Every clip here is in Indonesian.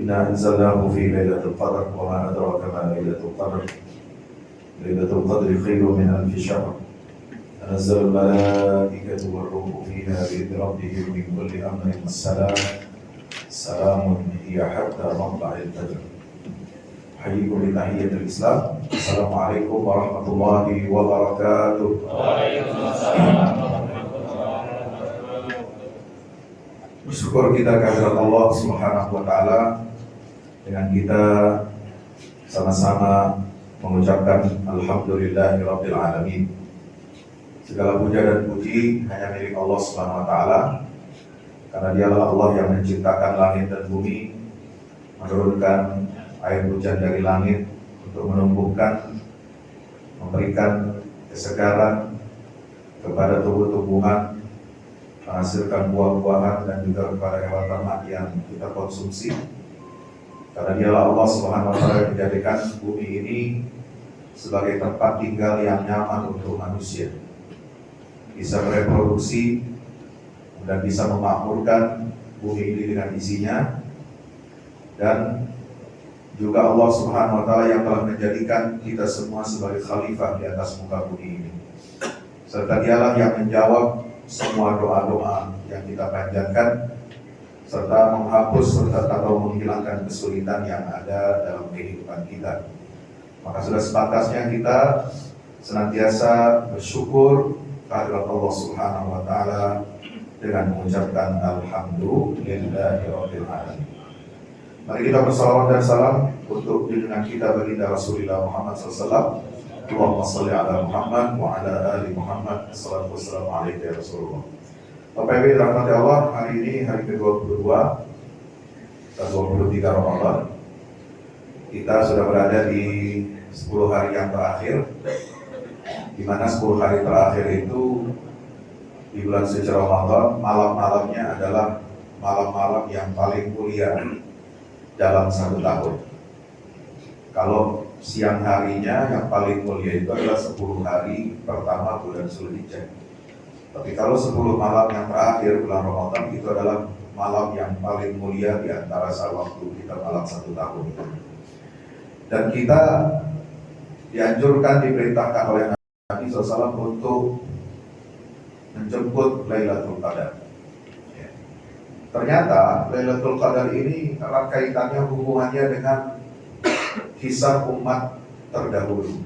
إنا أنزلناه في ليلة القدر وما أدراك ما ليلة القدر ليلة القدر خير من 1000 شهر تنزل الملائكة والروح فيها بإذن ربهم من كل أمر سلام هي حتى مطلع الفجر. أحييكم بتحية الإسلام. السلام عليكم ورحمة الله وبركاته. وعليكم السلام. Bersyukur kita kehadirat Allah Subhanahu wa Ta'ala dengan kita sama-sama mengucapkan Alhamdulillahirabbil alamin. Segala puja dan puji hanya milik Allah Subhanahu wa Ta'ala, karena Dialah Allah yang menciptakan langit dan bumi, menurunkan air hujan dari langit untuk menumbuhkan, memberikan kesegaran kepada tubuh-tubuhan, menghasilkan buah-buahan dan juga kepada hewan ternak yang kita konsumsi. Karena Dialah Allah Subhanahu wa Ta'ala yang menjadikan bumi ini sebagai tempat tinggal yang nyaman untuk manusia, bisa bereproduksi dan bisa memakmurkan bumi ini dengan isinya. Dan juga Allah Subhanahu wa Ta'ala yang telah menjadikan kita semua sebagai khalifah di atas muka bumi ini, serta Dialah yang menjawab semua doa-doa yang kita panjatkan, serta menghapus serta atau menghilangkan kesulitan yang ada dalam kehidupan kita. Maka sudah sepantasnya kita senantiasa bersyukur kehadirat Allah Subhanahu wa Ta'ala dengan mengucapkan Alhamdulillahirabbil alamin. Mari kita bersalawat dan salam untuk junjungan kita baginda Rasulullah Muhammad SAW. Allahumma sholli ala Muhammad wa ala ali Muhammad. Assalatu wassalamu alaikum ya Rasulullah. Bapak Ibu rahmati Allah, hari ini hari ke-22 dan 23 Ramadan. Kita sudah berada di 10 hari yang terakhir, di mana 10 hari terakhir itu di bulan suci Ramadan, malam-malamnya adalah malam-malam yang paling mulia dalam 1 tahun. Kalau siang harinya yang paling mulia itu adalah 10 hari pertama bulan Zulhijjah. Tapi kalau 10 malam yang terakhir bulan Ramadan itu adalah malam yang paling mulia di antara waktu kita malam 1 tahun itu. Dan kita dianjurkan, diperintahkan oleh Nabi SAW untuk menjemput Lailatul Qadar. Ternyata Lailatul Qadar ini erat kaitannya, hubungannya dengan kisah umat terdahulu,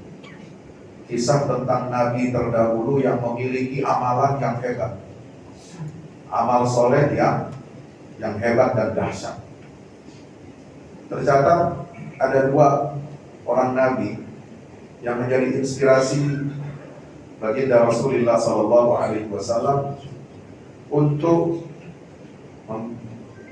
kisah tentang Nabi terdahulu yang memiliki amalan yang hebat, amal soleh yang hebat dan dahsyat. Tercatat ada 2 orang Nabi yang menjadi inspirasi baginda Rasulullah SAW untuk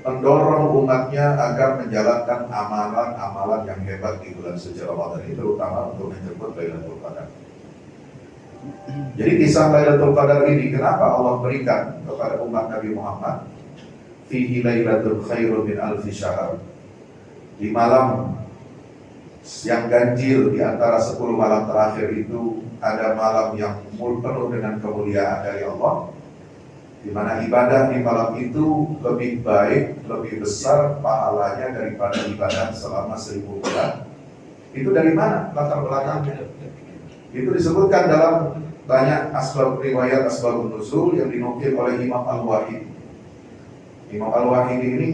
mendorong umatnya agar menjalankan amalan-amalan yang hebat di bulan suci Ramadan ini, terutama untuk menjemput Lailatul Qadar. Jadi kisah Lailatul Qadar ini kenapa Allah berikan kepada umat Nabi Muhammad? Fihi lailatul khairu min 1000 syahr. Di malam yang ganjil di antara 10 malam terakhir itu ada malam yang penuh dengan kemuliaan dari Allah, di mana ibadah di malam itu lebih baik, lebih besar pahalanya daripada ibadah selama 1000 bulan. Itu dari mana latar belakangnya? Itu disebutkan dalam banyak riwayat asbabun nuzul yang dinukil oleh Imam Al-Wahidi. Imam Al-Wahidi ini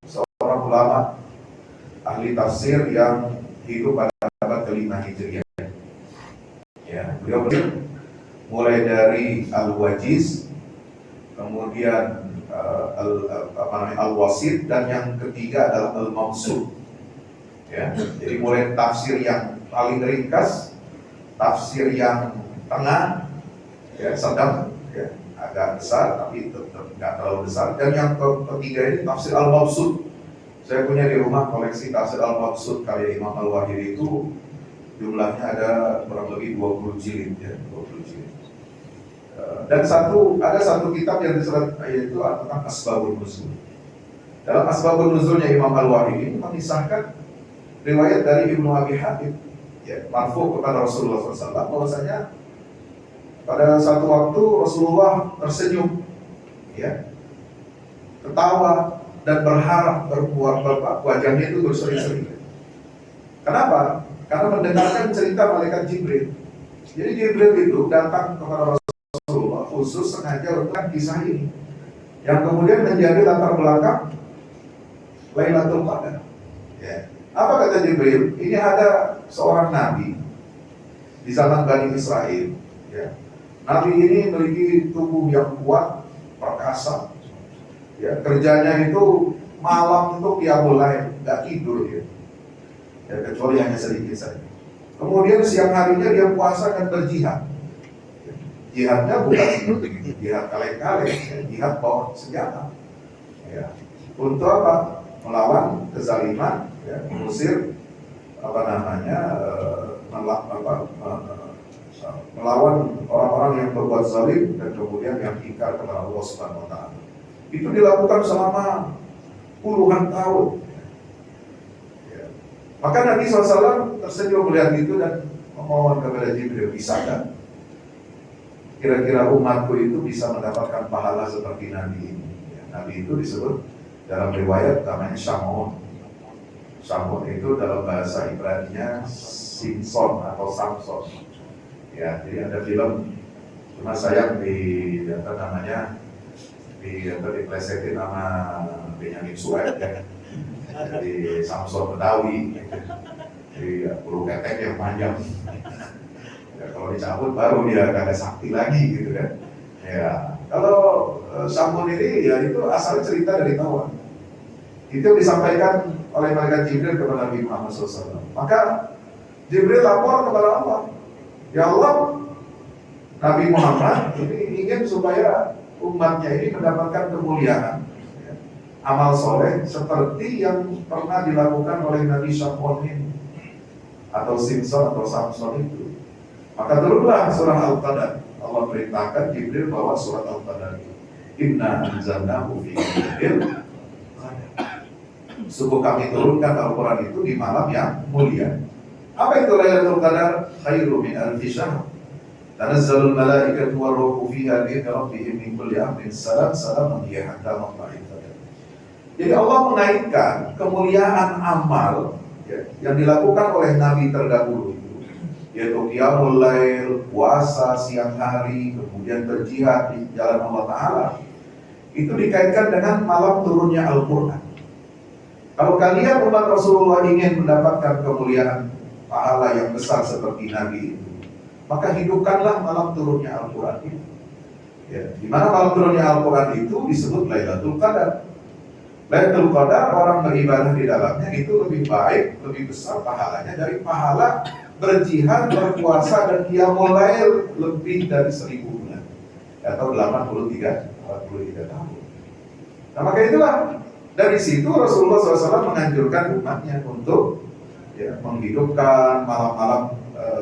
seorang ulama ahli tafsir yang hidup pada abad ke-5 Hijriah. Ya, beliau mulai dari Al-Wajiz, kemudian Al-Wasit, dan yang ketiga adalah Al-Mabsut. Ya, jadi mulai tafsir yang paling ringkas, tafsir yang tengah, ya, sedang, ya, agak besar tapi tetap nggak terlalu besar, dan yang ketiga ini tafsir Al-Mabsut. Saya punya di rumah koleksi tafsir Al-Mabsut karya Imam Al-Wahidi, itu jumlahnya ada kurang lebih 20 jilid, ya, 20 jilid. Dan ada satu kitab yang disebut yaitu tentang Asbabun Nuzul. Dalam Asbabun Nuzulnya Imam Al-Wahidi mengisahkan riwayat dari Ibnu Abi Hatim, ya, marfu kepada Rasulullah SAW, bahwasanya pada satu waktu Rasulullah tersenyum, ya, ketawa, dan berharap wajahnya itu berseri-seri. Kenapa? Karena mendengarkan cerita malaikat Jibril. Jadi Jibril itu datang kepada Rasulullah khusus sengaja untuk kisah ini, yang kemudian menjadi latar belakang Lailatul Qadar. Ya. Apa kata Jibril? Ini ada seorang nabi di zaman Bani Israel. Ya. Nabi ini memiliki tubuh yang kuat, perkasa. Ya, kerjanya itu malam itu qiyamul lail, nggak tidur ya. Ya, kecuali hanya sedikit saja. Kemudian siang harinya dia puasa dan berjihad. Ya, jihadnya bukan jihad kaleng-kaleng, ya, jihad bawa senjata. Ya. Untuk apa? Melawan kezaliman, ya, mengusir melawan orang-orang yang berbuat zalim dan kemudian yang ingkar kepada Allah Subhanahu wa taala. Itu dilakukan selama puluhan tahun. Ya. Maka Nabi SAW tersenyum melihat itu dan memohon kepada Jibril, bisakah kira-kira umatku itu bisa mendapatkan pahala seperti Nabi ini? Ya, Nabi itu disebut dalam riwayat namanya Shamon. Shamon itu dalam bahasa Ibrani-nya Simpson atau Samson. Ya, jadi ada film, cuma sayang diplesetin nama Benyamin Sueb ya. Jadi Samson Betawi. Jadi bulu ketek yang panjang. Ya, kalau dicabut baru dia agak sakti lagi gitu kan. Ya, kalau Shamon ini ya itu asal cerita dari Taurat. Itu disampaikan oleh malaikat Jibril kepada Nabi Muhammad SAW. Maka Jibril lapor kepada Allah, ya Allah, Nabi Muhammad ini ingin supaya umatnya ini mendapatkan kemuliaan, ya, amal soleh seperti yang pernah dilakukan oleh Nabi Shamon ini atau Simpson atau Samson itu. Maka turunlah surah Al-Qadar. Allah perintahkan Jibril bawa surat Al-Qadar itu. Inna anzalnahu fi lailatul qadar. Sungguh kami turunkan Al-Quran itu di malam yang mulia. Apa itu Lailatul Qadar? Khairu min alfi syahr. Tanazzalul malaikatu war-ruhu fiha bi'izni rabbihim min kulli amrin salamun hiya hatta matla'il fajr. Jadi Allah mengaitkan kemuliaan amal, ya, yang dilakukan oleh Nabi terdahulu itu, yaitu qiyamul lail, puasa siang hari, kemudian berjihad di jalan Allah Ta'ala, itu dikaitkan dengan malam turunnya Al-Quran. Kalau kalian umat Rasulullah ingin mendapatkan kemuliaan pahala yang besar seperti Nabi itu, maka hidupkanlah malam turunnya Al-Quran itu. Ya, di mana malam turunnya Al-Quran itu disebut Lailatul Qadar. Lailatul Qadar orang beribadah di dalamnya itu lebih baik, lebih besar pahalanya dari pahala berjihad, berpuasa dan qiyamul lail lebih dari 1000 bulan atau 83 tahun. Nah, maka itulah dari situ Rasulullah SAW menganjurkan umatnya untuk, ya, menghidupkan malam-malam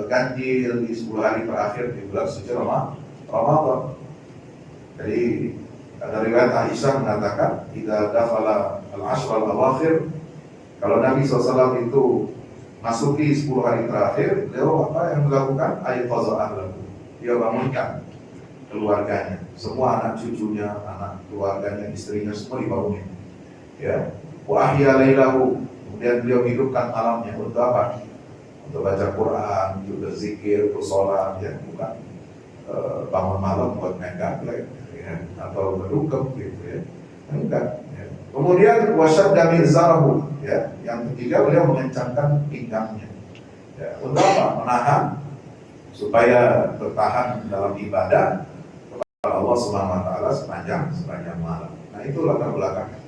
ganjil di 10 hari terakhir di bulan suci Ramadan. Jadi ada riwayat Aisyah mengatakan, "Idza dakhala al-ashr al-awakhir", kalau Nabi SAW itu masuki 10 hari terakhir, beliau apa yang melakukan? Ayqaza ahlahu. Dia bangunkan keluarganya, semua anak cucunya, anak keluarganya, istrinya semua dibangunin. Ya, wa ahya lailahu, kemudian beliau hidupkan malamnya untuk apa? Untuk baca Quran, untuk berzikir, untuk sholat, ya, bukan bangun malam buat main gaplek, ya, atau berdugem gitu ya, enggak. Ya. Kemudian wasyadda mizarahu, ya, yang ketiga beliau mengencangkan pinggangnya, ya, untuk apa? Menahan supaya bertahan dalam ibadah kepada Allah Subhanahu wa taala sepanjang malam. Nah, itu latar belakangnya.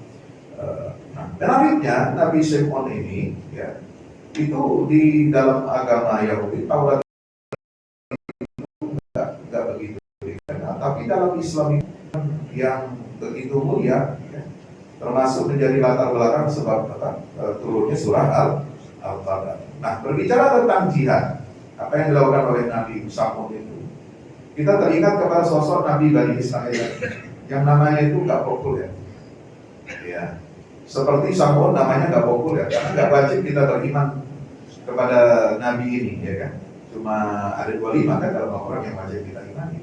Nah, menariknya Nabi Shimon ini, ya, itu di dalam agama Yahudi Taurat tidak begitu dikenal, tapi dalam Islam yang begitu mulia, ya, termasuk menjadi latar belakang sebab turunnya surah Al-Qadar. Nah, berbicara tentang jihad, apa yang dilakukan oleh Nabi Shamon itu, kita teringat kepada sosok Nabi Bani Israel yang namanya itu nggak populer, ya. Seperti Shamon namanya nggak populer karena nggak wajib kita beriman kepada Nabi ini, ya kan? Cuma ada 25 kan dalam Al-Quran yang wajib kita imani.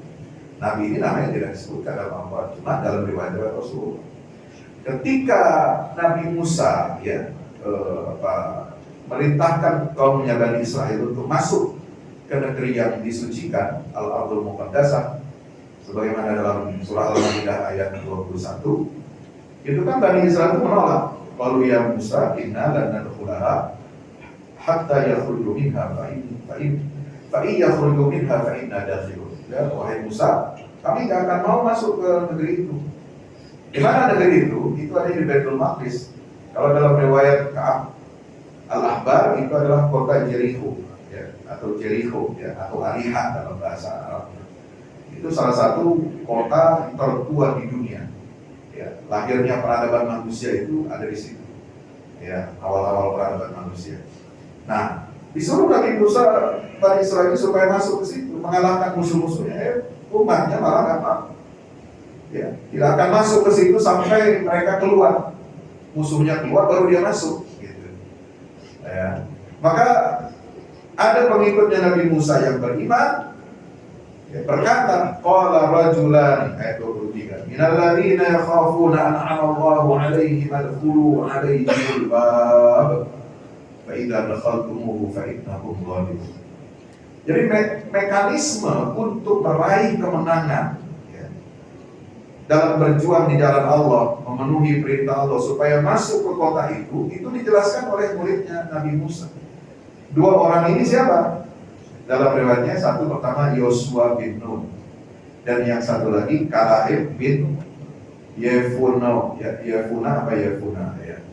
Nabi ini namanya tidak disebutkan dalam Al-Quran, cuma dalam riwayat Rasulullah. ketika Nabi Musa merintahkan kaumnya Bani Israel untuk masuk ke negeri yang disucikan, Al-Ardul Muqaddasah, sebagaimana dalam surah Al-Maidah ayat 21, itu kan Bani Israel itu menolak. Qalu ya Musa inna lan nadkhulaha hatta yakhruju minha fa in yakhruju minha fa inna dakhilun. Ya, wahai Musa, kami tidak akan mau masuk ke negeri itu. Di mana negeri itu? Itu ada di Baitul Maqdis. Kalau dalam riwayat Ka'ab Al-Ahbar itu adalah kota Jericho, ya, atau Jericho, ya, atau Ariha dalam bahasa Arab. Itu salah satu kota tertua di dunia. Ya, lahirnya peradaban manusia itu ada di situ. Ya, awal-awal peradaban manusia. Nah, disuruh Nabi Musa Bani Israel supaya masuk ke situ, mengalahkan musuh-musuhnya. Umatnya malah nggak mau. Ya, tidak akan masuk ke situ sampai mereka keluar. Musuhnya keluar baru dia masuk. Gitu. Ya. Maka ada pengikutnya Nabi Musa yang beriman. Ya, berkata, qala rajulan ayat 23, minal ladzina yakhafuna an'ama Allahu 'alaihim adkhulu 'alaihimul bab fa idza dakhaltumuhu fa innakum ghalibun. Jadi mekanisme untuk meraih kemenangan, ya, dalam berjuang di jalan Allah, memenuhi perintah Allah supaya masuk ke kota itu dijelaskan oleh muridnya Nabi Musa. Dua orang ini siapa? Dalam riwayatnya satu pertama Yosua bin Nun, dan yang satu lagi Kalaib bin Yefuna, Yefuna. Ya.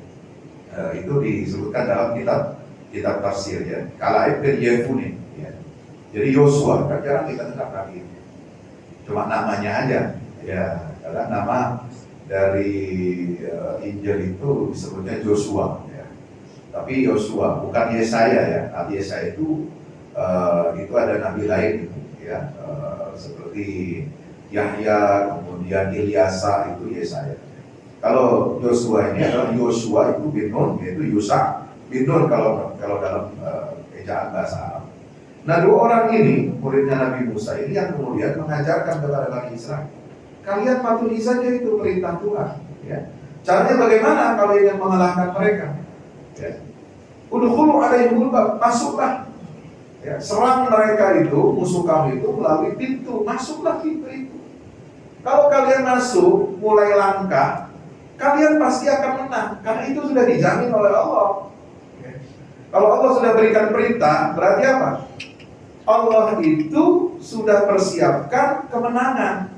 Itu disebutkan dalam kitab tafsir, ya. Kalaib bin Yefune, ya. Jadi Yosua kan jarang kita dengar lagi, cuma namanya aja, ya. Karena nama dari Injil itu disebutnya Joshua, ya. Tapi Yosua bukan Yesaya, ya. Nabi Yesaya itu ada nabi lain, ya, seperti Yahya, kemudian Ilyasa, itu Yesaya. Kalau Yosua ini adalah Yosua itu bin Nun, yaitu Yusa bin Nun kalau dalam ejaan bahasa Arab. Nah, dua orang ini muridnya Nabi Musa ini yang kemudian mengajarkan kepada Bani Israel, kalian patuhi saja itu perintah Tuhan. Ya. Caranya bagaimana kalau ingin mengalahkan mereka? Ya. Udkhulu alaihimul bab, masuklah. Ya, serang mereka itu, musuh kamu itu melalui pintu, masuklah pintu itu. Kalau kalian masuk, mulai langkah, kalian pasti akan menang, karena itu sudah dijamin oleh Allah. Ya. Kalau Allah sudah berikan perintah, berarti apa? Allah itu sudah persiapkan kemenangan.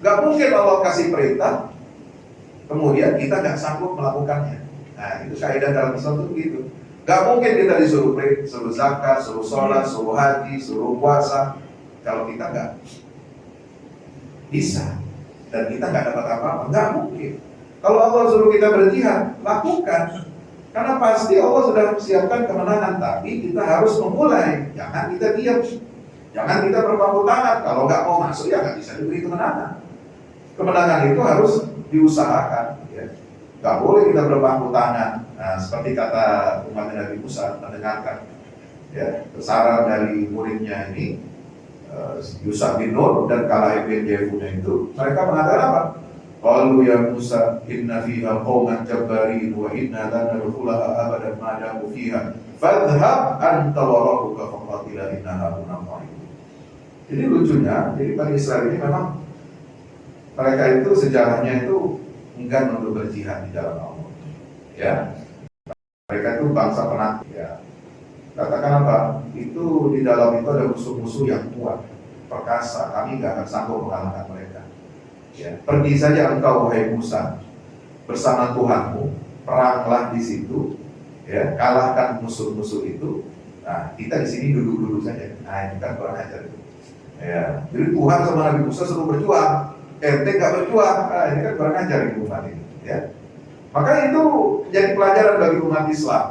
Gak mungkin Allah kasih perintah, kemudian kita gak sanggup melakukannya. Nah, itu kaidah dalam Islam itu begitu. Gak mungkin kita disuruh zakat, suruh sholat, suruh haji, suruh puasa, kalau kita gak bisa dan kita gak dapat apa-apa, gak mungkin. Kalau Allah suruh kita berjihad, lakukan, karena pasti Allah sudah siapkan kemenangan. Tapi kita harus memulai, jangan kita diam, jangan kita berpangku tangan. Kalau gak mau masuk ya gak bisa diberi kemenangan. Kemenangan itu harus diusahakan, ya. Gak boleh kita berpangku tangan. Nah, seperti kata umat Nabi Musa, mendengarkan, ya, saran dari muridnya ini, Yusa bin Nun dan Kalaib bin Yefune itu, mereka mengatakan apa? Qalu ya Musa, inna fiha qauman jabbarin wa inna lan nadkhulaha abadan ma damu fiha fadhhab anta wa rabbuka faqatila innaha munafaqun. Jadi lucunya, jadi Bani Israel ini memang mereka itu sejarahnya itu enggan untuk berjihad di jalan Allah. Ya. Mereka itu bangsa penakut, ya. Katakan apa? Itu di dalam itu ada musuh-musuh yang kuat, perkasa. Kami nggak akan sanggup mengalahkan mereka. Ya. Pergi saja engkau wahai Musa bersama Tuhanmu, peranglah di situ, ya, kalahkan musuh-musuh itu. Nah, kita di sini duduk-duduk saja. Nah, ini kan kurang ajar itu. Ya. Jadi Tuhan sama Nabi Musa suruh berjuang. Ente nggak berjuang. Nah, ini kan kurang ajar itu umat ini. Ya. Maka itu menjadi pelajaran bagi umat Islam.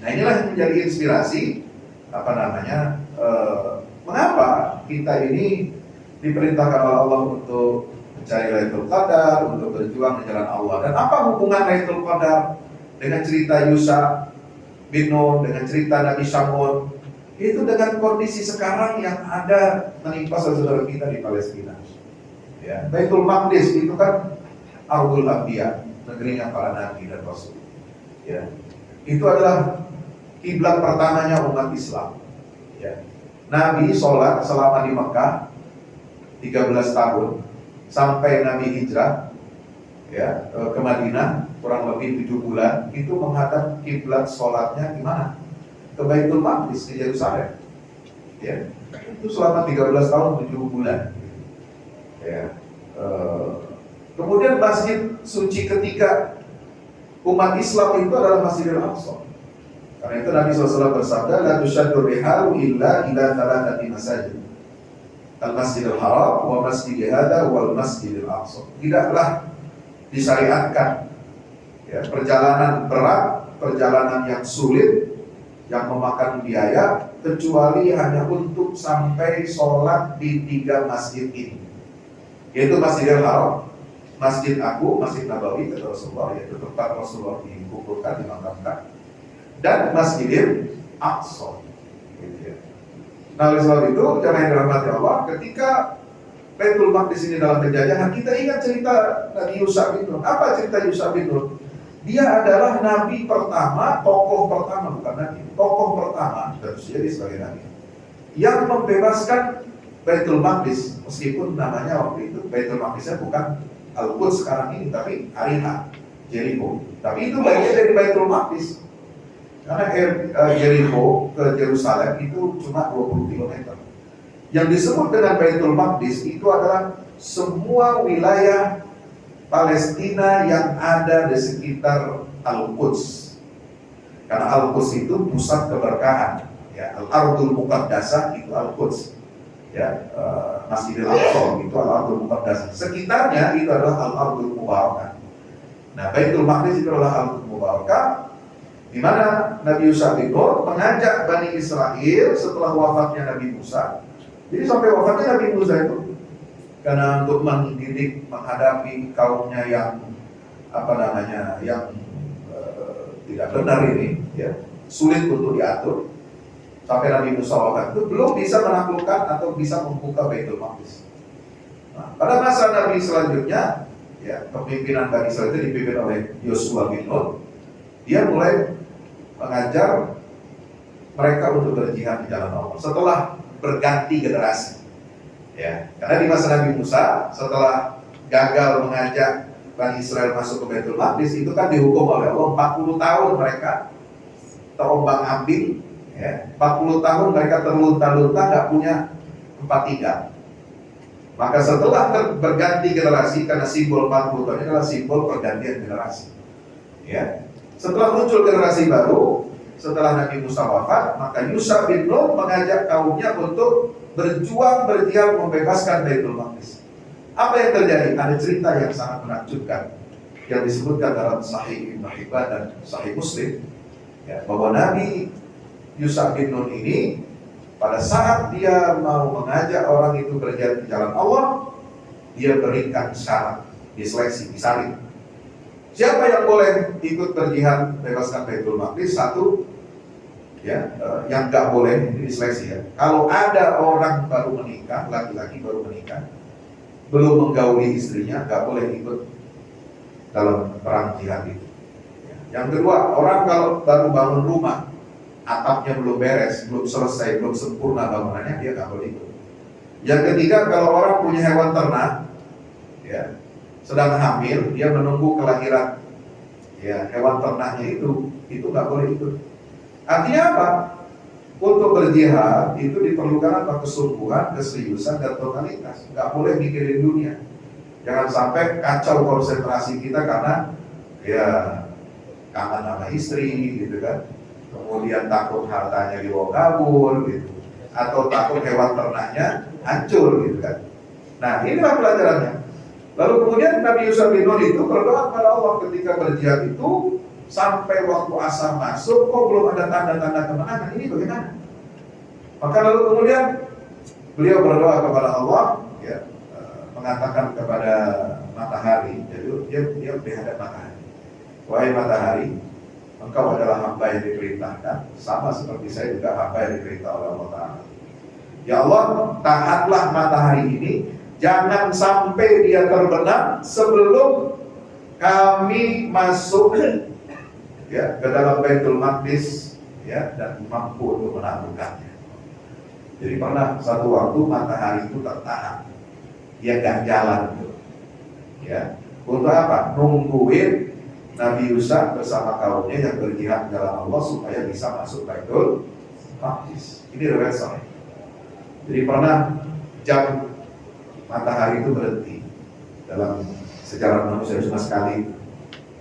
Nah, inilah yang menjadi inspirasi mengapa kita ini diperintahkan oleh Allah untuk mencari Lailatul Qadar, untuk berjuang di jalan Allah. Dan apa hubungan Lailatul Qadar dengan cerita Yusa bin Nun, dengan cerita Nabi Syamun? Itu dengan kondisi sekarang yang ada menimpa saudara kita di Palestina. Ya, Baitul Maqdis itu kan Ardul Anbiya, negerinya para nabi dan rasul. Ya. Itu adalah kiblat pertamanya umat Islam. Ya. Nabi sholat selama di Mekah 13 tahun sampai Nabi hijrah ya ke Madinah kurang lebih 7 bulan, itu menghadap kiblat sholatnya gimana? Ke Baitul Maqdis di Yerusalem. Ya. Itu selama 13 tahun 7 bulan. Ya. Kemudian masjid suci ketiga umat Islam itu adalah Masjidil Aqsa. Karena itu Nabi SAW bersabda, la tushaddu rihalu illa ila thalathati masajid. Al-Masjidil Haram wa Masjidil Hadza wal Masjidil Aqsa. Tidaklah disyariatkan ya, perjalanan berat, perjalanan yang sulit, yang memakan biaya, kecuali hanya untuk sampai sholat di 3 masjid ini, yaitu Masjidil Haram, Masjid Agung, Masjid Nabawi kata Rasulullah, yaitu tempat Rasulullah dikuburkan, dimakamkan, dan Masjidil Aqsa. Nah, oleh sebab itu, jamaah yang dirahmati Allah, ketika Baitul Maqdis ini dalam penjajahan, kita ingat cerita Nabi Yusha bin Nun. Apa cerita Yusha bin Nun? Dia adalah nabi pertama, tokoh pertama, bukan nabi, tokoh pertama, terus jadi sebagai nabi, yang membebaskan Baitul Maqdis, meskipun namanya waktu itu Baitul Maqdisnya bukan Al-Quds sekarang ini, tapi Ariha, Jericho. Tapi itu bagian dari Baitul Maqdis. Karena Jericho ke Yerusalem itu cuma 20 km. Yang disebut dengan Baitul Maqdis itu adalah semua wilayah Palestina yang ada di sekitar Al-Quds. Karena Al-Quds itu pusat keberkahan. Ya, Al-Ardul Muqaddasah itu Al-Quds. Ya, Masjidil Aqsa itu Al-Ardul Muqaddasah. Sekitarnya itu adalah Al-Ardul Mubarakah. Nah, Baitul Maqdis itu adalah Al-Ardul Mubarakah, di mana Nabi Yusha bin Nun mengajak Bani Israel setelah wafatnya Nabi Musa. Jadi sampai wafatnya Nabi Musa itu, karena untuk mendidik, menghadapi kaumnya yang yang tidak benar ini, ya, sulit untuk diatur. Sampai Nabi Musa wafat itu belum bisa menaklukkan atau bisa membuka Baitul Maqdis. Nah, pada masa Nabi selanjutnya, ya, kepemimpinan Bani Israel itu dipimpin oleh Yosua bin Nun. Dia mulai mengajar mereka untuk berjihad di jalan Allah setelah berganti generasi. Ya, karena di masa Nabi Musa, setelah gagal mengajak Bani Israel masuk ke Baitul Maqdis, itu kan dihukum oleh Allah 40 tahun mereka terombang ambing, ya, 40 tahun mereka terlunta-lunta, nggak punya tempat tinggal. Maka setelah berganti generasi, karena simbol 40 tahun ini adalah simbol pergantian generasi. Ya, setelah muncul generasi baru, setelah Nabi Musa wafat, maka Yusha bin Nun mengajak kaumnya untuk berjuang, berjihad membebaskan Baitul Maqdis. Apa yang terjadi? Ada cerita yang sangat menakjubkan yang disebutkan dalam Sahih Ibnu Hibban dan Sahih Muslim, ya, bahwa Nabi Yusha bin Nun ini pada saat dia mau mengajak orang itu berjihad di jalan Allah, dia berikan syarat, diseleksi, disaring. Siapa yang boleh ikut berjihad bebaskan Baitul Maqdis? Satu, ya, yang nggak boleh, ini diseleksi ya. Kalau ada orang baru menikah, laki-laki baru menikah, belum menggauli istrinya, nggak boleh ikut dalam perang jihad itu. Yang kedua, orang kalau baru bangun rumah, atapnya belum beres, belum selesai, belum sempurna bangunannya, dia nggak boleh ikut. Yang ketiga, kalau orang punya hewan ternak, ya, sedang hamil, dia menunggu kelahiran, ya, hewan ternaknya itu nggak boleh ikut. Artinya apa? Untuk berjihad itu diperlukan apa? Kesungguhan, keseriusan, dan totalitas. Nggak boleh mikirin dunia. Jangan sampai kacau konsentrasi kita karena ya kangen sama istri, gitu kan. Kemudian takut hartanya dibawa kabur, gitu. Atau takut hewan ternaknya hancur, gitu kan. Nah, inilah pelajarannya. Lalu kemudian Nabi Yusha bin Nun itu berdoa kepada Allah ketika berjihad itu, sampai waktu asar masuk, kok belum ada tanda-tanda kemenangan, ini bagaimana? Maka lalu kemudian beliau berdoa kepada Allah, ya, mengatakan kepada matahari, jadi dia menghadap matahari, wahai matahari, engkau adalah hamba yang diperintahkan, sama seperti saya juga hamba yang diperintah oleh Allah Ta'ala. Ya Allah, tahanlah matahari ini, jangan sampai dia terbenam sebelum kami masuk ya ke dalam Baitul Maqdis ya dan mampu untuk menaklukkannya. Jadi pernah satu waktu matahari itu tertahan, dia gak jalan tuh. Ya, untuk apa? Nungguin Nabi Musa bersama kaumnya yang berjihad dalam Allah supaya bisa masuk Baitul Maqdis. Ini riwayat sahih. Jadi pernah jam matahari itu berhenti dalam sejarah manusia cuma sekali.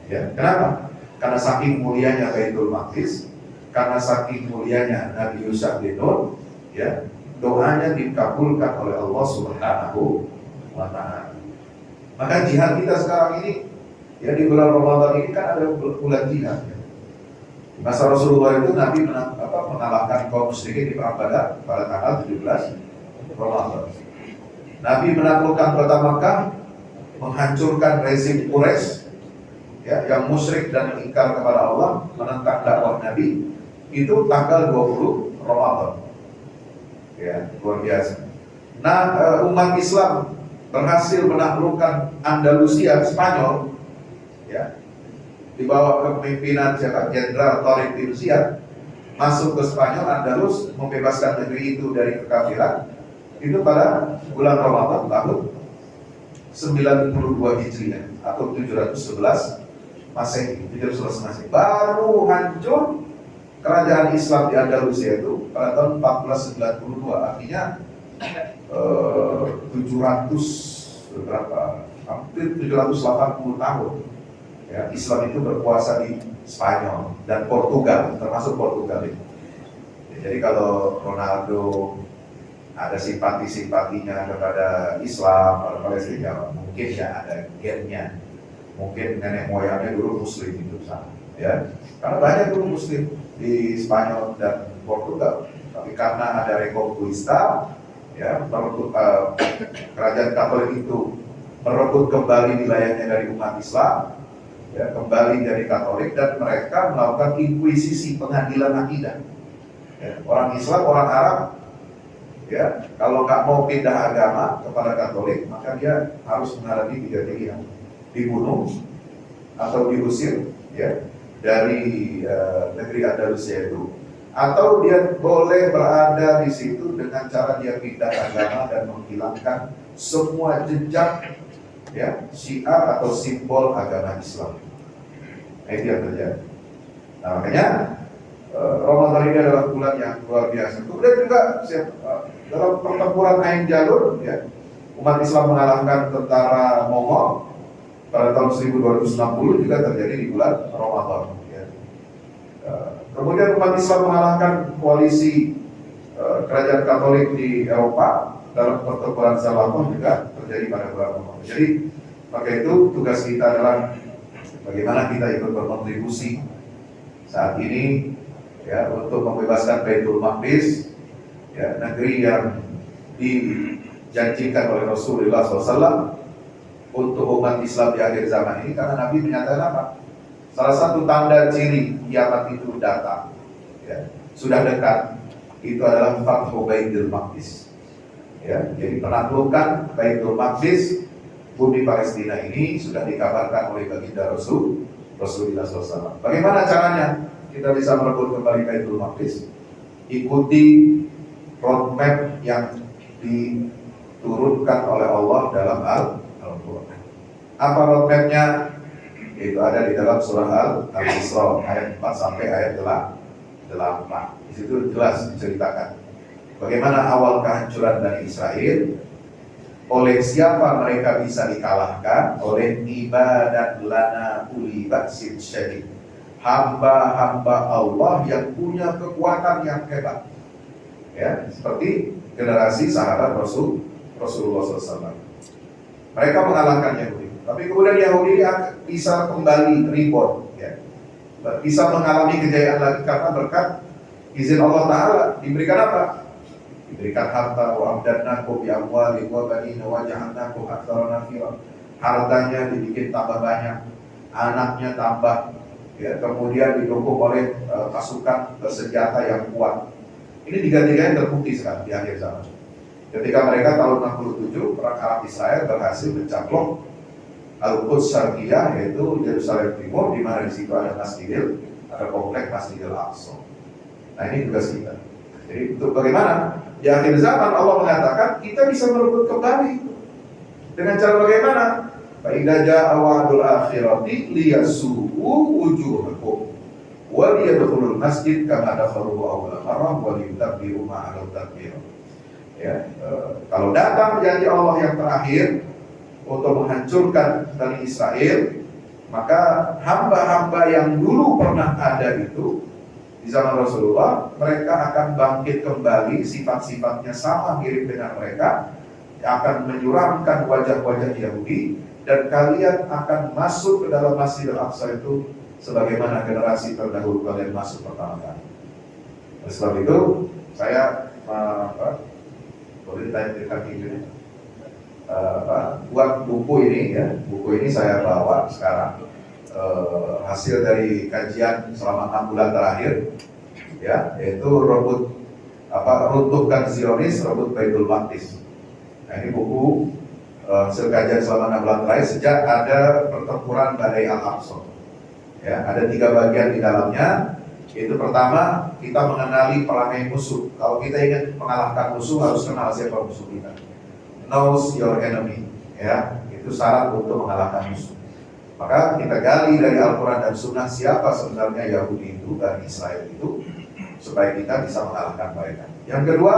Ya, kenapa? Karena saking mulianya Baitul Maqdis, karena saking mulianya Nabi Musa bin Nun, ya, doanya dikabulkan oleh Allah Subhanahu wa Ta'ala. Maka jihad kita sekarang ini, ya di bulan Ramadan ini kan ada bulan jihad. Ya. Di masa Rasulullah itu Nabi mengalahkan kaum musyrikin di perang Badar pada tanggal 17 Ramadan. Nabi menaklukkan kota Makkah, menghancurkan rezim Quraisy, ya, yang musyrik dan ingkar kepada Allah, menentang dakwah Nabi. Itu tanggal 20 Ramadan. Ya, luar biasa. Nah, umat Islam berhasil menaklukkan Andalusia, Spanyol, ya, di bawah kepemimpinan Jenderal Tariq bin Ziyad, masuk ke Spanyol, Andalus, membebaskan negeri itu dari kekafiran. Itu pada bulan Ramadan tahun 92 Hijriah atau 711 Masehi, 711 Masehi. Baru hancur kerajaan Islam di Andalusia itu pada tahun 1492, artinya 780 tahun. Ya, Islam itu berkuasa di Spanyol dan Portugal, termasuk Portugal itu. Ya, jadi kalau Ronaldo ada simpati-simpatinya kepada Islam atau Palestina, mungkin ya ada gennya, mungkin nenek moyangnya dulu Muslim itu sama, ya. Karena banyak dulu Muslim di Spanyol dan Portugal, tapi karena ada Reconquista, ya, kerajaan Katolik itu merebut kembali wilayahnya dari umat Islam, ya, kembali dari Katolik, dan mereka melakukan inkuisisi, pengadilan akidah. Ya, orang Islam, orang Arab, ya, kalau nggak mau pindah agama kepada Katolik, maka dia harus menghadapi 3 pilihan: dibunuh atau diusir, ya, dari negeri Andalusia itu, atau dia boleh berada di situ dengan cara dia pindah agama dan menghilangkan semua jejak, ya, syiar atau simbol agama Islam. Nah, itu yang terjadi. Nah, makanya Ramadan ini adalah bulan yang luar biasa. Kemudian juga dalam pertempuran Ain Jalur, ya, umat Islam mengalahkan tentara Mongol pada tahun 1260 juga terjadi di bulan Ramadan. Ya. Kemudian umat Islam mengalahkan koalisi kerajaan Katolik di Eropa dalam pertempuran Zalafon juga terjadi pada bulan Ramadan. Jadi maka itu tugas kita adalah bagaimana kita ikut berkontribusi saat ini, ya, untuk membebaskan Baitul Maqdis, ya, negeri yang dijanjikan oleh Rasulullah SAW untuk umat Islam di akhir zaman ini. Karena Nabi menyatakan apa? Salah satu tanda ciri kiamat itu datang, ya, sudah dekat, itu adalah Fathu Baitul Maqdis. Ya, jadi penaklukan Baitul Maqdis, bumi Palestina ini, sudah dikabarkan oleh baginda Rasulullah SAW. Bagaimana caranya kita bisa merebut kembali Baitul Maqdis? Ikuti roadmap yang diturunkan oleh Allah dalam Al-Quran. Apa roadmapnya? Itu ada di dalam surah Al-Isra ayat 4 sampai ayat 8. Di situ jelas diceritakan bagaimana awal kehancuran Bani Israel, oleh siapa mereka bisa dikalahkan, oleh ibadat lana uli baksin syadid, hamba-hamba Allah yang punya kekuatan yang hebat, ya, seperti generasi sahabat Rasulullah SAW. Mereka mengalahkan Yahudi, tapi kemudian Yahudi bisa kembali rebound, ya, bisa mengalami kejayaan lagi karena berkat izin Allah Ta'ala. Diberikan apa? Diberikan harta, wa amdadnakum bi amwalin wa banina wa ja'alnakum aktsara nafira. Hartanya dibikin tambah banyak, anaknya tambah, ya, kemudian didukung oleh pasukan bersenjata yang kuat. Ini tiga-tiganya terbukti sekarang di akhir zaman. Ketika mereka tahun 67 perang Arab Israel berhasil mencaplok Al-Quds Syarqiyah, yaitu Yerusalem Timur, di mana di situ ada komplek Masjidil Aqsa. Nah, ini tugas kita. Jadi untuk bagaimana di akhir zaman Allah mengatakan kita bisa merebut kembali dengan cara bagaimana? Fa idza jaa wa'dul akhirati liyasu'u wujuhakum wa liyadkhulul masjid kama dakhaluhu awwal marrah wa liyutabbiru ma 'ala tadbir. Ya, kalau datang janji Allah yang terakhir untuk menghancurkan Bani Israel, maka hamba-hamba yang dulu pernah ada itu di zaman Rasulullah, mereka akan bangkit kembali, sifat-sifatnya sama mirip dengan mereka, akan menyuramkan wajah-wajah Yahudi, dan kalian akan masuk ke dalam Masjidil Aqsa itu sebagaimana generasi terdahulu kalian masuk pertama kali. Oleh sebab itu, saya boleh ditampilkan videonya. Buat buku ini ya, buku ini saya bawa sekarang. Hasil dari kajian selama 6 bulan terakhir, ya, yaitu runtuhkan Zionis, rebut Baitul Maqdis. Nah, ini buku hasil kajian selama 6 bulan terakhir sejak ada pertempuran Badai Al-Aqsa. Ya, ada 3 bagian di dalamnya. Itu pertama, kita mengenali perangai musuh. Kalau kita ingin mengalahkan musuh, harus kenal siapa musuh kita. Knows your enemy, ya, itu syarat untuk mengalahkan musuh. Maka kita gali dari Al-Quran dan Sunnah siapa sebenarnya Yahudi itu dan Israel itu, supaya kita bisa mengalahkan mereka. Yang kedua,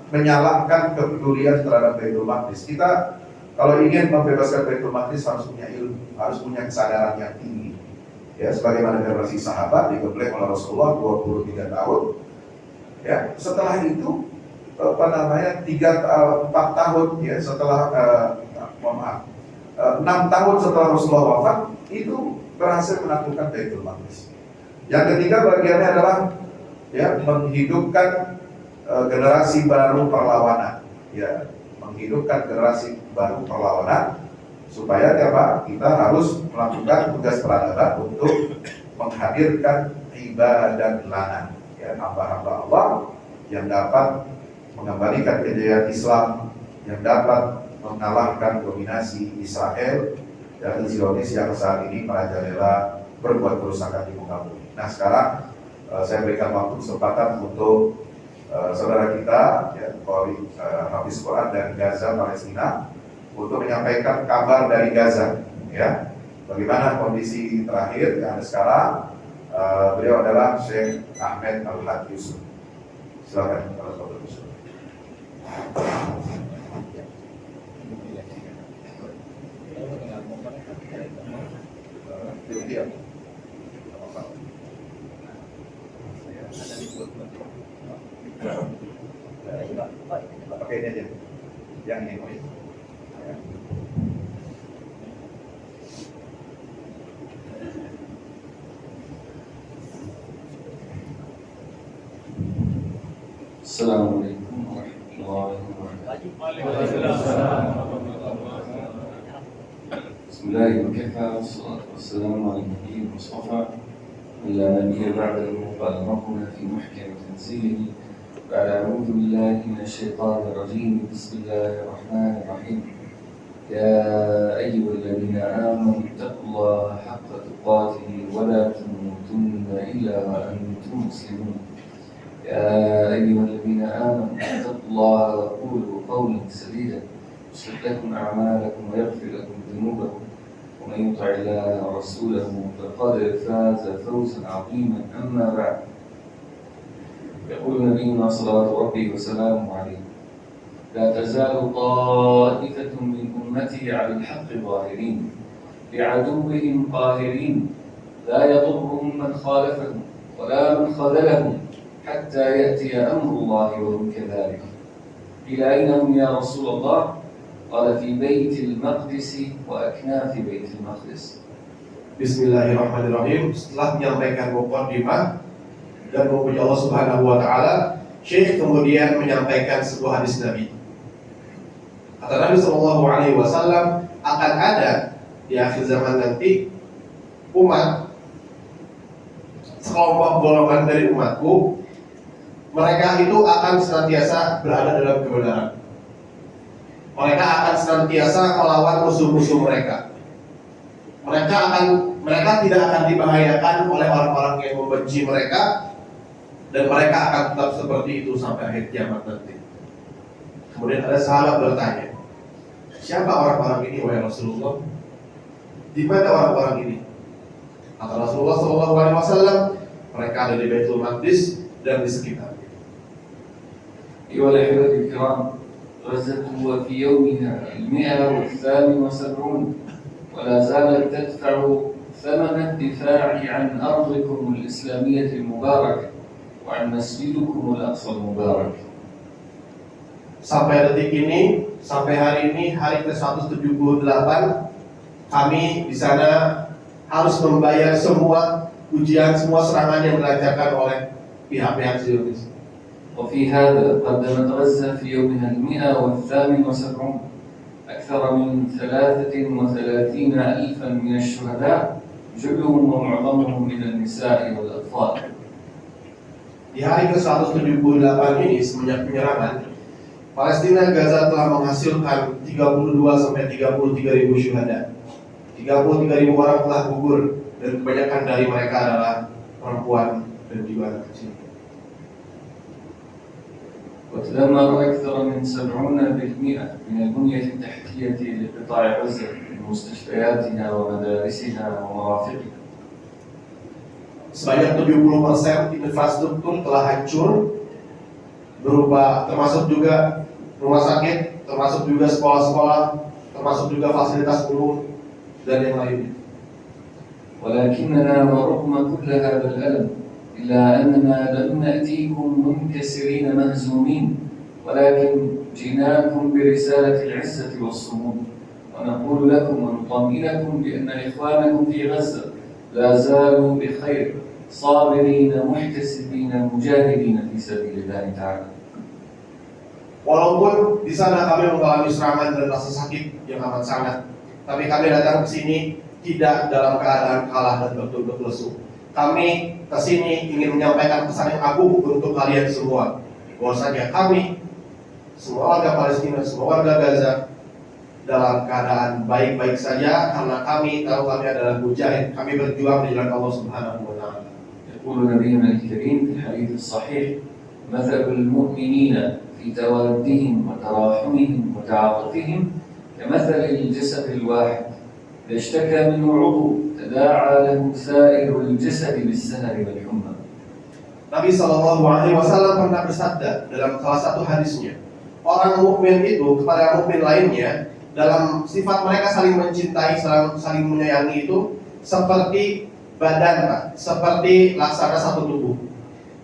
menyalahkan kepedulian terhadap Baitul Maqdis. Kita kalau ingin membebaskan Baitul Maqdis harus punya ilmu, harus punya kesadaran yang tinggi. Ya, sebagaimana generasi sahabat digembleng oleh Rasulullah 23 tahun. Ya, setelah itu 4 tahun ya setelah 6 tahun setelah Rasulullah wafat, itu berhasil menaklukkan Baitul Maqdis. Yang ketiga bagiannya adalah ya menghidupkan generasi baru perlawanan, ya, menghidupkan generasi baru perlawanan supaya apa? Kita harus melakukan tugas peradaban untuk menghadirkan ibadah lana, ya, hamba-hamba Allah yang dapat mengembalikan kejayaan Islam, yang dapat mengalahkan dominasi Israel dan Zionis yang saat ini merajalela berbuat kerusakan di muka bumi. Nah, sekarang saya berikan waktu kesempatan untuk saudara kita, ya, Hafiz Quran dari Gaza, Palestina, untuk menyampaikan kabar dari Gaza, ya, bagaimana kondisi terakhir yang ada sekarang. Beliau adalah Syekh Ahmed Al-Had Yusuf. Silakan, Bapak Yusuf. Pakai ini aja, yang ini. Assalamualaikum warahmatullahi wabarakatuh. Bismillahirrahmanirrahim. Wassalatu wassalamu ala nabiyyil mustafa ila nabiyyi ba'dahu qala rabbuna fi muhkami tanzilihi ba'da a'udzu billahi minasy syaithanir rajim. Bismillahirrahmanirrahim. Ya ayyuhalladzina amanu taqullaha haqqa tuqatih wa la tamutunna illa wa antum muslimun. يا أيها الذين آمنوا اتقوا الله وقولوا قولا سديدا يصلح لكم أعمالكم ويغفر لكم ذنوبكم ومن يطع الله ورسوله فقد فاز فوزا عظيما. أما بعد، يقول نبينا صلوات ربي وسلامه عليه: لا تزال طائفة من أمتي على الحق ظاهرين لعدوهم قاهرين لا يضرهم من خالفهم ولا من خذلهم حتى يأتي أمر الله وهم كذلك. قيل أين هم يا رسول الله؟ قال في بيت المقدس وأكناف بيت المقدس. Bismillahirrahmanirrahim. Setelah menyampaikan mukadimah dan memuji Allah Subhanahu wa taala, Syekh kemudian menyampaikan sebuah hadis Nabi. Kata Nabi sallallahu alaihi wasallam, akan ada di akhir zaman nanti umat, sekelompok golongan dari umatku, mereka itu akan senantiasa berada dalam kebenaran. Mereka akan senantiasa melawan musuh-musuh mereka. mereka tidak akan dibahayakan oleh orang-orang yang membenci mereka, dan mereka akan tetap seperti itu sampai akhir kiamat nanti. Kemudian ada sahabat bertanya, siapa orang-orang ini wahai Rasulullah? Di mana orang-orang ini? Kata Rasulullah SAW, mereka ada di Baitul Maqdis dan di sekitarnya. أيها الأحبة الكرام، غزة وفي يومها 178 ولا زالت تدفع ثمن الدفاع عن أرضكم الإسلامية المباركة وعن مسجدكم الأقصى المبارك. Sampai detik ini, sampai hari ini, hari ke-178, kami di sana harus membayar semua ujian, semua serangan yang dilancarkan oleh pihak-pihak Zionis. وفي هذا قدمت غزة في يومها 178 أكثر من 33,000 من الشهداء، جلهم ومعظمهم من النساء والأطفال. Di hari ke-178 ini, semenjak penyerangan, Palestina Gaza telah menghasilkan 32 sampai 33 ribu syuhada. 33 ribu orang telah gugur, dan kebanyakan dari mereka adalah perempuan dan juga anak kecil. وتدمر أكثر من 70% من البنية التحتية لقطاع غزة من مستشفياتها ومدارسها ومرافقها. Sebanyak 70% infrastruktur telah hancur, berupa termasuk juga rumah sakit, termasuk juga sekolah-sekolah, termasuk juga fasilitas umum dan yang lainnya. ولكننا ورغم كل هذا الألم إلا أننا لم نأتيكم منكسرين مهزومين، ولكن جئناكم برسالة العزة والصمود، ونقول لكم ونطمئنكم بأن إخوانكم في غزة لا زالوا بخير، صابرين محتسبين مجاهدين في سبيل الله تعالى. Walaupun di sana kami mengalami serangan dan rasa sakit yang amat sangat, tapi kami datang ke sini tidak dalam keadaan kalah dan betul-betul lesu. Kami ke sini ingin menyampaikan pesan yang agung untuk kalian semua, bahwasanya kami, semua warga Palestina, semua warga Gaza, dalam keadaan baik-baik saja, karena kami tahu kami adalah mujahid, kami berjuang di jalan Allah Subhanahu wa Ta'ala. يقول نبينا الكريم في الحديث الصحيح: مثل المؤمنين في تودهم وتراحمهم وتعاطفهم كمثل الجسد الواحد، إذا اشتكى منه عضو تداعى له سائر الجسد بالسهر والحمى. Nabi SAW pernah bersabda dalam salah satu hadisnya, orang mukmin itu kepada mukmin lainnya dalam sifat mereka saling mencintai, saling menyayangi itu seperti badan, Pak, seperti laksana satu tubuh.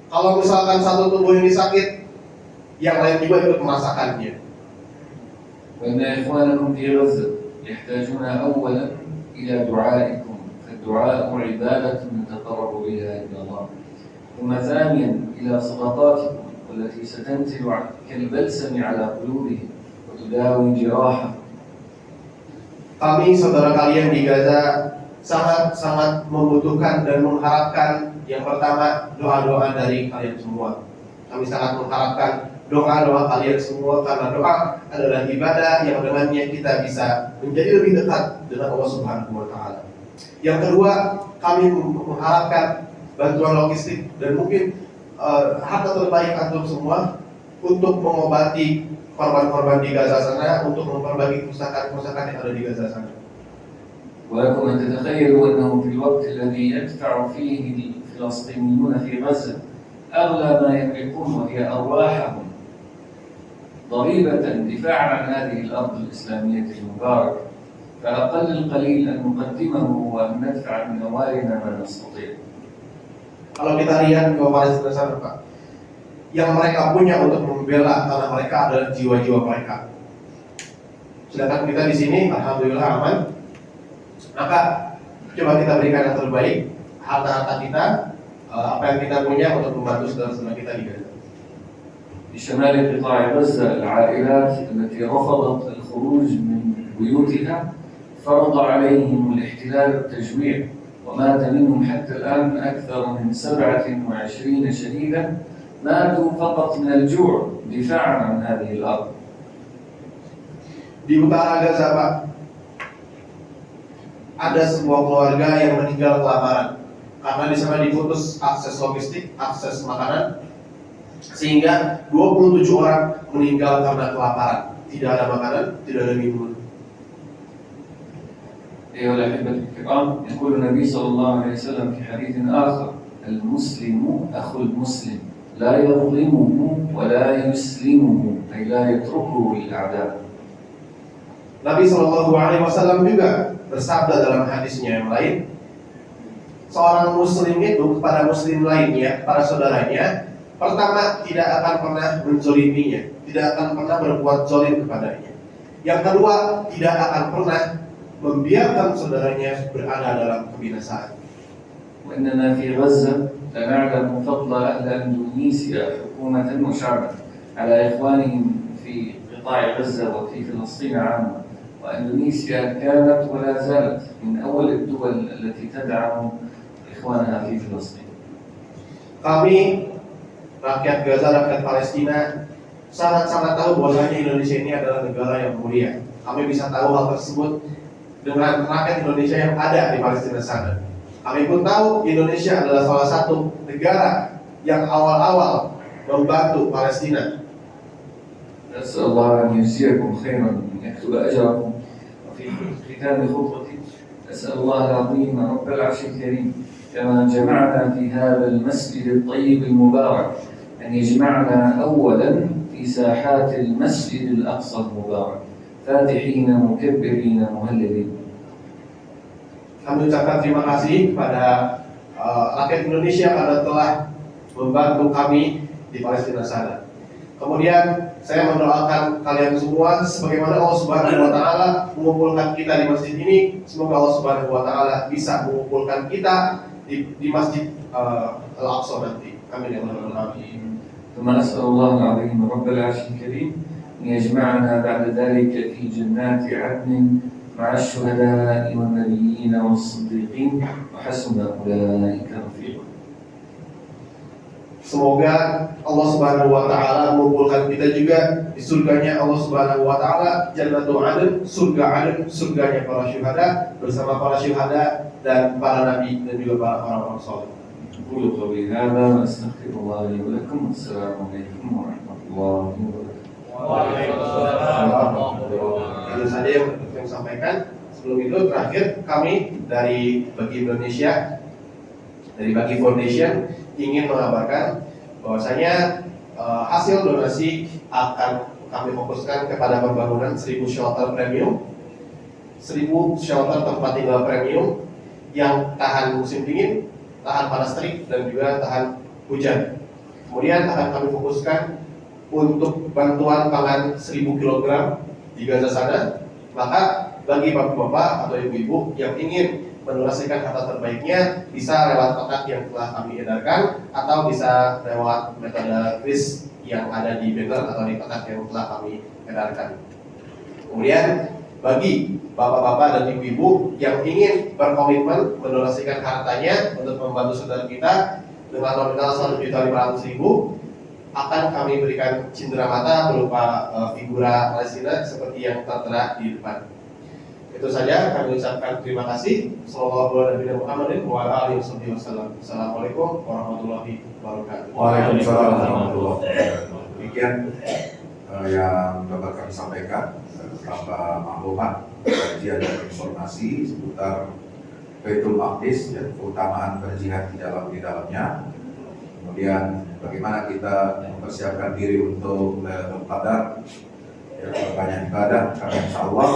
Kalau misalkan satu tubuh ini sakit, yang lain juga ikut merasakannya. وإن إخوانكم في غزة يحتاجون أولا إلى دعائكم، فالدعاء عبادة نتقرب بها إلى الله، ثم ثانيا إلى صدقاتكم والتي ستنزل كالبلسم على قلوبهم وتداوي جراحهم. Kami saudara kalian di Gaza sangat membutuhkan dan mengharapkan yang pertama doa-doa dari kalian semua. Kami sangat mengharapkan doa-doa kalian semua, karena doa adalah ibadah yang dengannya kita bisa menjadi lebih dekat dengan Allah Subhanahu wa Ta'ala. Yang kedua, kami mengharapkan bantuan logistik dan mungkin harta terbaik antum semua untuk mengobati korban-korban di Gaza sana, untuk memperbaiki kerusakan-kerusakan yang ada di Gaza sana. ولكم أن تتخيلوا أنه في الوقت الذي يدفع فيه الفلسطينيون في غزة أغلى ما يملكون وهي أرواحهم ضريبة دفاعا عن هذه الأرض الإسلامية المباركة، فأقل القليل أن نقدمه وأن ندفع من أموالنا ما نستطيع. Kalau kita lihat ke Palestina sana, Pak, yang mereka punya untuk membela tanah mereka adalah jiwa-jiwa mereka. Sedangkan kita di sini, alhamdulillah aman. Maka coba kita berikan yang terbaik, harta-harta kita, apa yang kita punya untuk membantu saudara-saudara kita di Gaza. في شمال قطاع غزة العائلات التي رفضت الخروج من بيوتها فرض عليهم الاحتلال التجويع، ومات منهم حتى الآن أكثر من 27 شهيدا ماتوا فقط من الجوع دفاعا عن هذه الأرض. Di utara Gaza, Pak, ada sebuah keluarga yang meninggal kelaparan karena di sana diputus akses logistik, akses makanan, sehingga 27 orang meninggal karena kelaparan. Tidak ada makanan, tidak ada minuman. أيها الأحبة الكرام، يقول النبي صلى الله عليه وسلم في حديث آخر: المسلم أخو المسلم لا يظلمه ولا يسلمه، أي لا يتركه للأعداء. Nabi Shallallahu Alaihi Wasallam juga bersabda dalam hadisnya yang lain, seorang muslim itu kepada muslim lainnya, kepada saudaranya, pertama tidak akan pernah menzoliminya, tidak akan pernah berbuat zolim kepadanya. Yang kedua, tidak akan pernah membiarkan saudaranya berada dalam kebinasaan. وإننا في غزة لنعلم فضل أهل إندونيسيا حكومة وشعبا على إخوانهم في قطاع غزة وفي فلسطين عامة، وإندونيسيا كانت ولا زالت من أول الدول التي تدعم إخوانها في فلسطين. Kami rakyat Gaza, rakyat Palestina sangat-sangat tahu bahwasanya Indonesia ini adalah negara yang mulia. Kami bisa tahu hal tersebut dengan rakyat Indonesia yang ada di Palestina sana. Kami pun tahu Indonesia adalah salah satu negara yang awal-awal membantu Palestina. أسأل الله أن يجزيكم خيرا، أن يكتب أجركم. وفي ختام خطبتي أسأل الله العظيم رب العرش الكريم كما جمعنا في هذا المسجد الطيب المبارك أن يجمعنا أولا في ساحات المسجد الأقصى المبارك فاتحين مكبرين مهللين. Kami ucapkan terima kasih kepada rakyat Indonesia karena telah membantu kami di Palestina sana. Kemudian saya mendoakan kalian semua sebagaimana Allah Subhanahu wa taala mengumpulkan kita di masjid ini, semoga Allah Subhanahu wa taala bisa mengumpulkan kita di masjid Al-Aqsa nanti. Amin ya rabbal alamin. ثم أسأل الله العظيم رب العرش الكريم أن يجمعنا بعد ذلك في جنات عدن مع الشهداء والنبيين والصديقين وحسن أولئك رفيقا. Semoga Allah Subhanahu wa taala mengumpulkan kita juga di surganya Allah Subhanahu wa taala, Jannatul Adn, surga Adn, surganya para syuhada bersama para syuhada dan para nabi dan juga para orang-orang saleh. أقول قولي هذا وأستغفر الله لي ولكم، والسلام عليكم ورحمة الله وبركاته. Itu saja yang saya sampaikan. Sebelum itu terakhir kami dari Bagi Indonesia, dari Bagi Foundation ingin mengabarkan bahwasanya hasil donasi akan kami fokuskan kepada pembangunan 1000 shelter premium, 1000 shelter tempat tinggal premium yang tahan musim dingin, tahan panas terik dan juga tahan hujan. Kemudian akan kami fokuskan untuk bantuan pangan 1000 kg di Gaza sana. Maka bagi bapak-bapak atau ibu-ibu yang ingin mendonasikan harta terbaiknya bisa lewat kontak yang telah kami edarkan atau bisa lewat metode kris yang ada di banner atau di kontak yang telah kami edarkan. Kemudian bagi bapak-bapak dan ibu-ibu yang ingin berkomitmen mendonasikan hartanya untuk membantu saudara kita dengan nominal 1.500.000 akan kami berikan cindera mata berupa figura Palestina seperti yang tertera di depan. Itu saja, kami ucapkan terima kasih. Sallallahu alaihi wasallam. Assalamualaikum warahmatullahi wabarakatuh. Waalaikumsalam warahmatullahi wabarakatuh. Demikian yang dapat kami sampaikan beberapa maklumat, kajian dan informasi seputar Baitul Maqdis, ya, keutamaan berjihad di dalamnya. Kemudian bagaimana kita mempersiapkan diri untuk Lailatul Qadar, ya, banyak ibadah karena insya Allah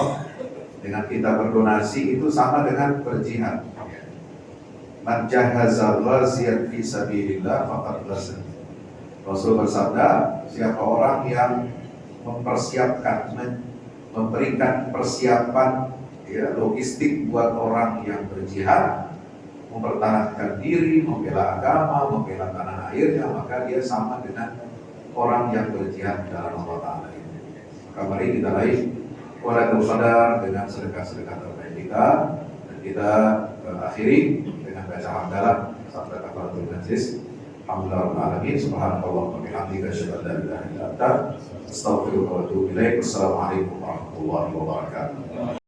dengan kita berdonasi itu sama dengan berjihad. Man jahaza ghaziyan fi sabilillah faqad ghaza. Rasul bersabda, siapa orang yang mempersiapkan, memberikan persiapan, ya, logistik buat orang yang berjihad, mempertahankan diri, membela agama, membela tanah airnya, maka dia sama dengan orang yang berjihad dalam Allah Ta'ala. Maka mari kita raih Lailatul Qadar dengan sedekah-sedekah terbaik kita, dan kita akhiri dengan baca hamdalah sampai kafaratul majlis. Alhamdulillah alamin, subhanallah wa bihamdika asyhadu an la ilaha illa anta astaghfiruka wa atubu ilaik. Wassalamualaikum warahmatullahi wabarakatuh.